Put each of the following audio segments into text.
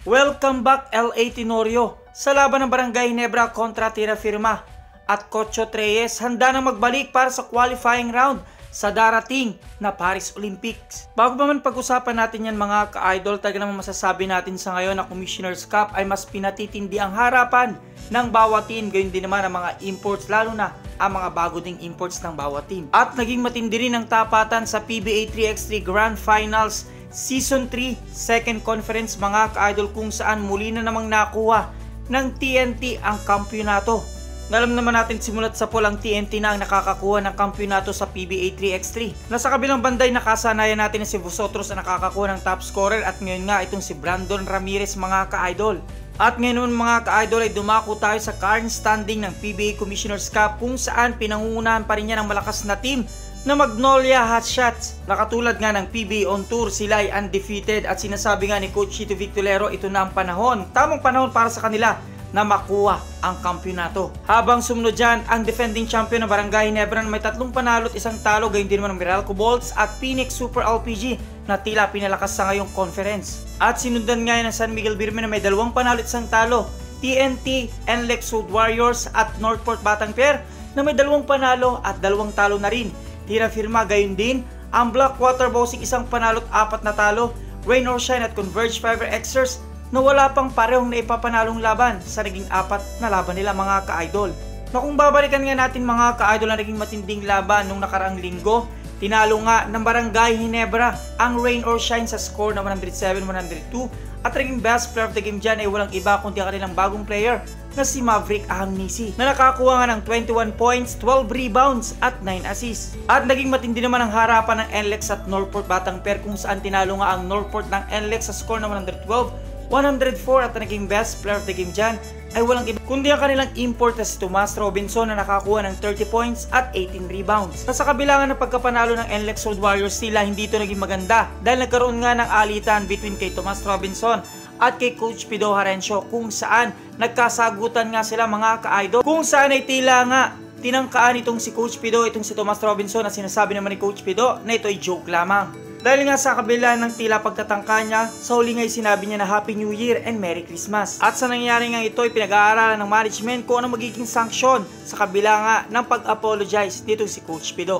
Welcome back LA Tenorio. Sa laban ng Barangay Ginebra kontra Tira Firma at Cocho Reyes handa na magbalik para sa qualifying round sa darating na Paris Olympics. Bago pa man pag-usapan natin yan mga ka-idol, talaga naman masasabi natin sa ngayon na Commissioner's Cup ay mas pinatitindi ang harapan ng bawat team, gayon din naman ang mga imports, lalo na ang mga bago ding imports ng bawat team. At naging matindi rin ang tapatan sa PBA 3x3 Grand Finals Season 3 Second Conference mga ka-idol, kung saan muli na namang nakuha ng TNT ang kampyonato. Alam naman natin simulat sa pool ang TNT na ang nakakakuha ng kampyonato sa PBA 3x3. Nasa kabilang banday nakasanayan natin na si Vosotros na nakakakuha ng top scorer at ngayon nga itong si Brandon Ramirez mga ka-idol. At ngayon mga ka-idol ay dumako tayo sa current standing ng PBA Commissioner's Cup, kung saan pinangungunahan pa rin niya ng malakas na team na Magnolia Hotshots. Nakatulad nga ng PBA on Tour, sila ay undefeated at sinasabi nga ni Coach Chito Victolero ito na ang panahon, tamang panahon para sa kanila na makuha ang kampyonato. Habang sumunod dyan, ang defending champion ng Barangay Ginebra na may 3 panalo at 1 talo, gayon din naman ng Meralco Bolts at Phoenix Super LPG na tila pinalakas sa ngayong conference. At sinundan nga ng San Miguel Birme na may 2 panalo at 1 talo, TNT, NLEX South Warriors at Northport Batang Pier na may 2 panalo at 2 talo na rin. Tira Firma gayon din, ang Blackwater Bossing 1 panalo at 4 na talo, Rain or Shine at Converge Fiber Xers na wala pang parehong naipapanalong laban sa naging 4 na laban nila mga ka-idol. Na kung babalikan nga natin mga ka-idol na naging matinding laban nung nakaraang linggo, tinalo nga ng Barangay Ginebra ang Rain or Shine sa score na 107-102 at naging best player of the game dyan ay walang iba kundi ang kanilang bagong player na si Maverick Ahamnisi na nakakuha nga ng 21 points, 12 rebounds at 9 assists. At naging matindi naman ang harapan ng NLEX at Northport Batang Pier, kung saan tinalo nga ang Northport ng NLEX sa score na 112-104 at naging best player of the game dyan ay walang iba kundi ang kanilang import na si Tomas Robinson na nakakuha ng 30 points at 18 rebounds. Sa kabilangan ng pagkapanalo ng NLEX South Warriors, sila hindi ito naging maganda dahil nagkaroon nga ng alitan between kay Tomas Robinson at kay Coach Pido Harencio, kung saan nagkasagutan nga sila mga ka-idol, kung saan ay tila nga tinangkaan itong si Coach Pido, itong si Tomas Robinson, na sinasabi naman ni Coach Pido na ito ay joke lamang. Dahil nga sa kabila ng tila pagtatangka niya, sa huli nga sinabi niya na Happy New Year and Merry Christmas. At sa nangyari nga ito ay pinag-aaralan ng management kung ano magiging sanksyon sa kabila nga ng pag-apologize dito si Coach Pido.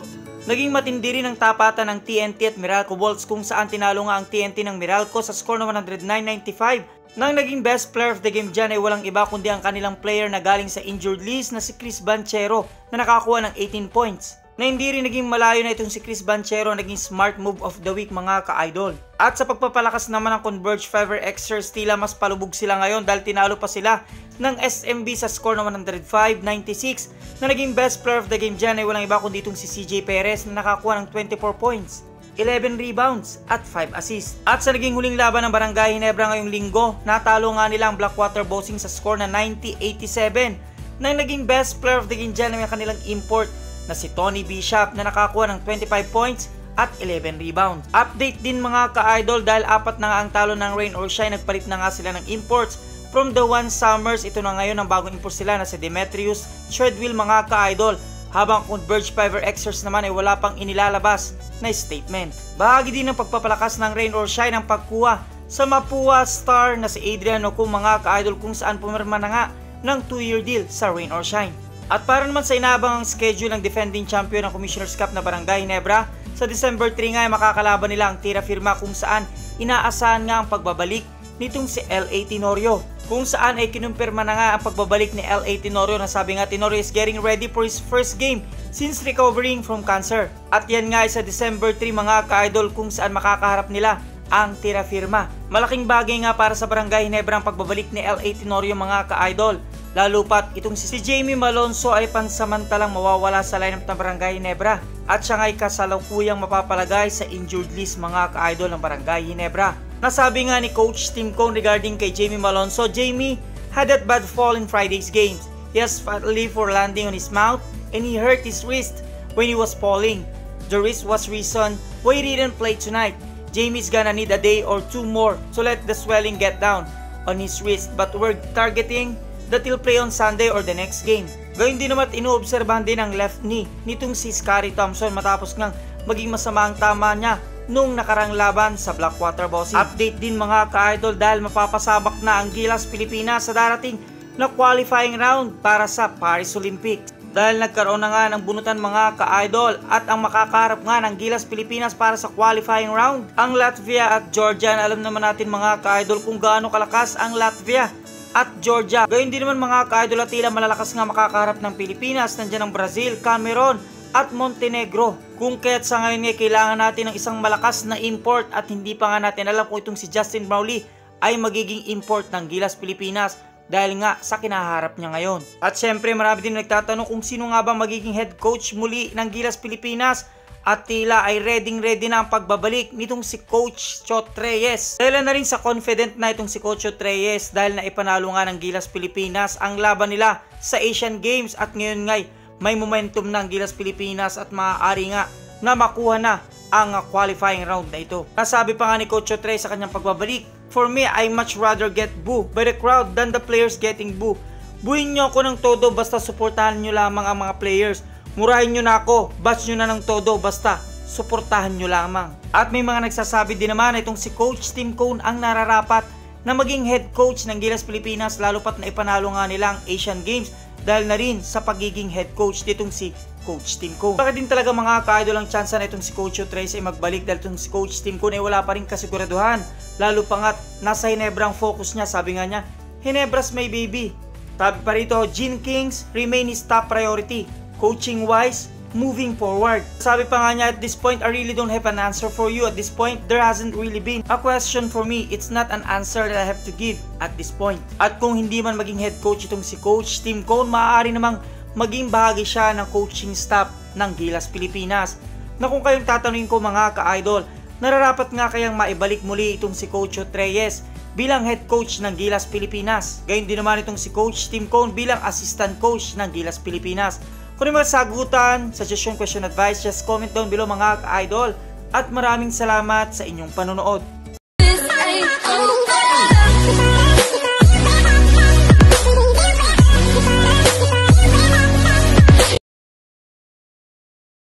Naging matindi rin ang tapatan ng TNT at Meralco Bolts, kung saan tinalo nga ang TNT ng Meralco sa score na 109-95. Nang naging best player of the game dyan ay walang iba kundi ang kanilang player na galing sa injured list na si Chris Banchero na nakakuha ng 18 points. Na hindi rin naging malayo na itong si Chris Banchero, naging smart move of the week mga ka-idol. At sa pagpapalakas naman ng Converge Fiber Xers, tila mas palubog sila ngayon dahil tinalo pa sila ng SMB sa score na 105-96 na naging best player of the game dyan ay walang iba kundi itong si CJ Perez na nakakuha ng 24 points, 11 rebounds at 5 assists. At sa naging huling laban ng Barangay Ginebra ngayong linggo, natalo nga nila ang Blackwater Bossing sa score na 90-87 na naging best player of the game dyan ay kanilang import na si Tony Bishop na nakakuha ng 25 points at 11 rebounds. Update din mga ka-idol dahil 4 na nga ang talo ng Rain or Shine, nagpalit na nga sila ng imports from the One Summers. Ito na ngayon ang bagong import sila na si Demetrius Treadwell mga ka-idol, habang Converge Fiber Xers naman ay wala pang inilalabas na statement. Bahagi din ng pagpapalakas ng Rain or Shine ang pagkuha sa Mapua star na si Adrian Ocum mga ka-idol, kung saan pumirma na nga ng 2-year deal sa Rain or Shine. At para naman sa inaabang ang schedule ng defending champion ng Commissioner's Cup na Barangay Ginebra, sa December 3 nga ay makakalaban nila ang Tira Firma, kung saan inaasahan nga ang pagbabalik nitong si LA Tenorio. Kung saan ay kinumpirma na nga ang pagbabalik ni LA Tenorio na sabi nga Tenorio is getting ready for his first game since recovering from cancer. At yan nga ay sa December 3 mga ka-idol, kung saan makakaharap nila ang Tira Firma. Malaking bagay nga para sa Barangay Ginebra ang pagbabalik ni LA Tenorio mga ka-idol. Lalo pat itong si Jamie Malonzo ay pansamantalang mawawala sa lineup ng Barangay Ginebra at siya nga'y kasalukuyang mapapalagay sa injured list mga ka-idol ng Barangay Ginebra. Nasabi nga ni Coach Tim Cone regarding kay Jamie Malonzo, Jamie had that bad fall in Friday's games. He has fatally for landing on his mouth and he hurt his wrist when he was falling. The wrist was reason why he didn't play tonight. Jamie's gonna need a day or 2 more to let the swelling get down on his wrist, but we're targeting that he'll play on Sunday or the next game. Gayun din naman inoobserbahan din ang left knee nitong si Scary Thompson matapos ngang maging masama ang tama niya nung nakarang laban sa Blackwater Bossing. Update din mga ka-idol dahil mapapasabak na ang Gilas Pilipinas sa darating na qualifying round para sa Paris Olympics. Dahil nagkaroon na nga ng bunutan mga ka-idol at ang makakaharap nga ng Gilas Pilipinas para sa qualifying round, ang Latvia at Georgia. Alam naman natin mga ka-idol kung gaano kalakas ang Latvia at Georgia. Gayun din naman mga ka-idol at tila malalakas nga makakaharap ng Pilipinas. Nandiyan ang Brazil, Cameroon at Montenegro. Kung kaya't sa ngayon kailangan natin ng isang malakas na import at hindi pa nga natin alam kung itong si Justin Brownlee ay magiging import ng Gilas Pilipinas dahil nga sa kinaharap niya ngayon. At syempre marami din nagtatanong kung sino nga ba magiging head coach muli ng Gilas Pilipinas at tila ay ready na ang pagbabalik nitong si Coach Chot Reyes. Dahil na rin sa confident na itong si Coach Chot Reyes dahil na ipanalo nga ng Gilas Pilipinas ang laban nila sa Asian Games at ngayon ngay may momentum ng Gilas Pilipinas at maaari nga na makuha na ang qualifying round na ito. Nasabi pa nga ni Coach Chot Reyes sa kanyang pagbabalik, "For me, I much rather get boo by the crowd than the players getting boo. Buuin nyo ako ng todo basta suportahan nyo lamang ang mga players. Murahin nyo na ako, bash nyo na ng todo basta suportahan nyo lamang." At may mga nagsasabi din naman na itong si Coach Tim Cone ang nararapat na maging head coach ng Gilas Pilipinas lalo pat na ipanalo nga nilang Asian Games dahil na rin sa pagiging head coach ditong si Coach Tim Cone. Bakit din talaga mga ka-idol ang chance na itong si Coach Chot Reyes ay magbalik dahil itong si Coach Tim Cone ay wala pa rin kasiguraduhan. Lalo pa nga't nasa Hinebra ang focus niya. Sabi nga niya, Hinebra's my baby. Sabi pa rito, Gene Kings remain his top priority. Coaching wise, moving forward. Sabi pa nga niya, at this point, I really don't have an answer for you. At this point, there hasn't really been a question for me. It's not an answer that I have to give at this point. At kung hindi man maging head coach itong si Coach Tim Cone, maaari namang maging bahagi siya ng coaching staff ng Gilas Pilipinas. Na kung kayong tatanungin ko mga ka-idol, nararapat nga kayang maibalik muli itong si Coach Chot Reyes bilang head coach ng Gilas Pilipinas. Gayun din naman itong si Coach Tim Cone bilang assistant coach ng Gilas Pilipinas. Kung may mga sagutan, suggestion, question, advice, just comment down below mga ka-idol. At maraming salamat sa inyong panonood.